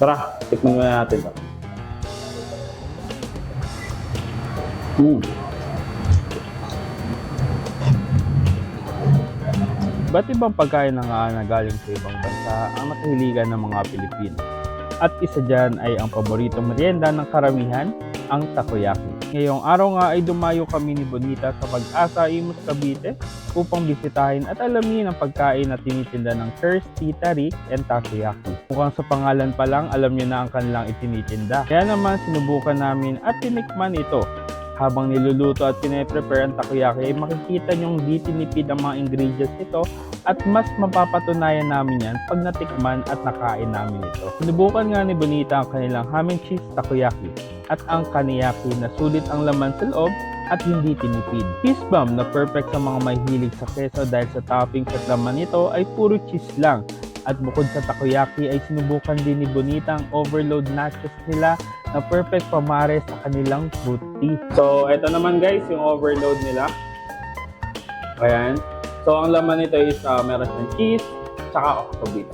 Tara, tikman muna natin to. Ba't ibang pagkain na galing sa ibang bansa ang nakahiligan ng mga Pilipino? At isa dyan ay ang paboritong merienda ng karamihan, ang takoyaki. Ngayong araw nga ay dumayo kami ni Bonita sa Pag-asa, Imus, Cavite upang bisitahin at alamin ang pagkain na tinitinda ng Kirsty, Tarik, and Takoyaki. Mukhang sa pangalan pa lang, alam nyo na ang kanilang itinitinda. Kaya naman sinubukan namin at tinikman ito. Habang niluluto at pinaprepare ang takoyaki ay makikita nyong di tinipid ang mga ingredients nito at mas mapapatunayan namin yan pag natikman at nakain namin ito. Sinubukan nga ni Bonita ang kanilang ham and cheese takoyaki at ang kaniyaki na sulit ang laman sa loob at hindi tinipid. Cheese bomb na perfect sa mga mahilig sa keso dahil sa toppings at laman nito ay puro cheese lang. At bukod sa takoyaki ay sinubukan din ni Bonita ang overload nachos nila na perfect pamare sa kanilang fruit tea. So, ito naman guys, yung overload nila. Ayan. So, ang laman nito is meron siyang cheese, tsaka octobit.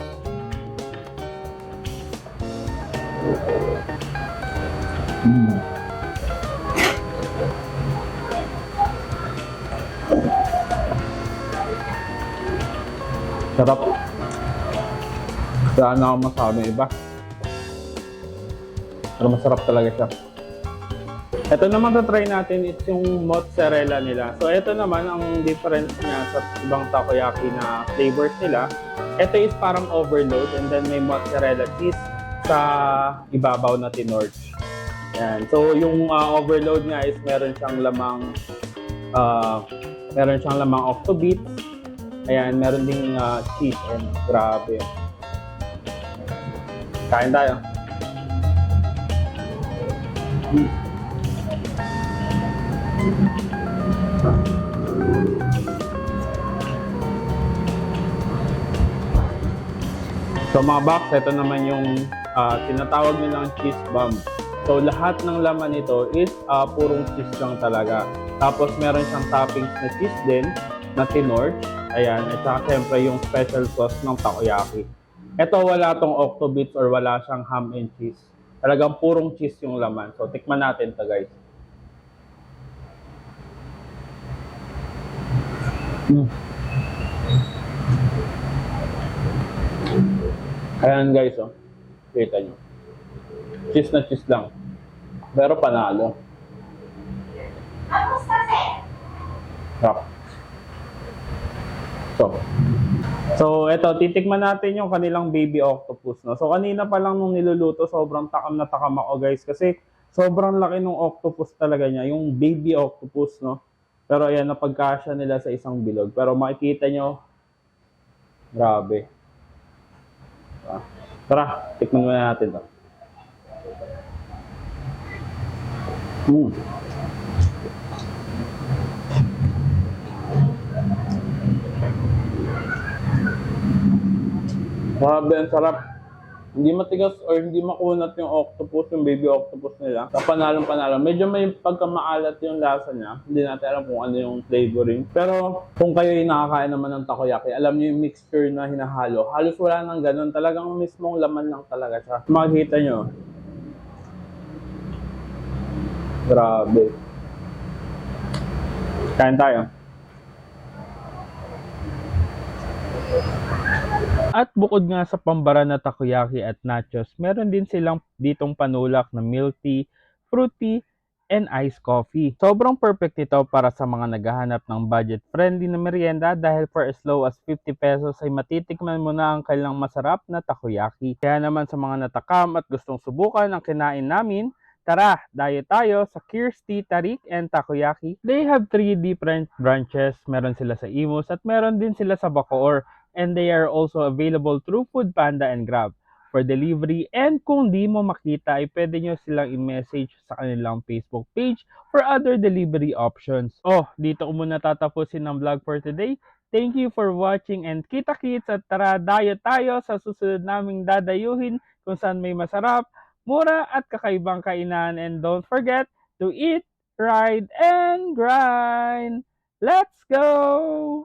Sarap. Wala na akong masabi iba. Pero masarap talaga siya. Ito naman try natin is yung mozzarella nila. So ito naman ang difference niya sa ibang takoyaki na flavors nila. Ito is parang overload and then may mozzarella cheese sa ibabaw na tinorch. Yan. So yung overload niya is meron siyang lamang octobit. Ayan, meron ding cheese and grabe. Kain tayo. So mga box, ito naman yung tinatawag nilang cheese bomb. So lahat ng laman nito is purong cheese lang talaga. Tapos meron siyang toppings na cheese din, na tinorch. Ayan, at saka siyempre yung special sauce ng takoyaki. Ito wala tong octobits or wala siyang ham and cheese. Talagang purong cheese yung laman. So tikman natin to guys. Ayan guys, oh. Kita nyo. Cheese na cheese lang. Pero panalo. Sarap. So, eto, titikman natin yung kanilang baby octopus, no? So, kanina pa lang nung niluluto, sobrang takam na takam ako, guys. Kasi, sobrang laki nung octopus talaga niya. Yung baby octopus, no? Pero, ayan, napagkasya nila sa isang bilog. Pero, makikita nyo, grabe. Tara, tikman muna natin to. Grabe, ang sarap. Hindi matigas or hindi makunat yung octopus, yung baby octopus nila. Sa panalong-panalo. Medyo may pagkamaalat yung lasa niya. Hindi natin alam kung ano yung flavoring. Pero kung kayo yung nakakain naman ng takoyaki, alam niyo yung mixture na hinahalo. Halos wala nang ganun. Talagang mismong laman lang talaga siya. Makikita nyo. Grabe. Kain tayo. At bukod nga sa pambara na takoyaki at nachos, meron din silang ditong panulak na milk tea, fruit tea, and iced coffee. Sobrang perfect ito para sa mga naghahanap ng budget-friendly na merienda dahil for as low as 50 pesos ay matitikman mo na ang kailang masarap na takoyaki. Kaya naman sa mga natakam at gustong subukan ang kinain namin, tara, dayo tayo sa Kirsty, Tarik, and Takoyaki. They have 3 different branches. Meron sila sa Imus at meron din sila sa Bacoor. And they are also available through Foodpanda and Grab for delivery. And kung di mo makita, ay pwede nyo silang i-message sa kanilang Facebook page for other delivery options. Oh, dito ko muna tatapusin ang vlog for today. Thank you for watching and kita-kits at tara dayo tayo sa susunod naming dadayuhin kung saan may masarap, mura at kakaibang kainan. And don't forget to eat, ride, and grind! Let's go!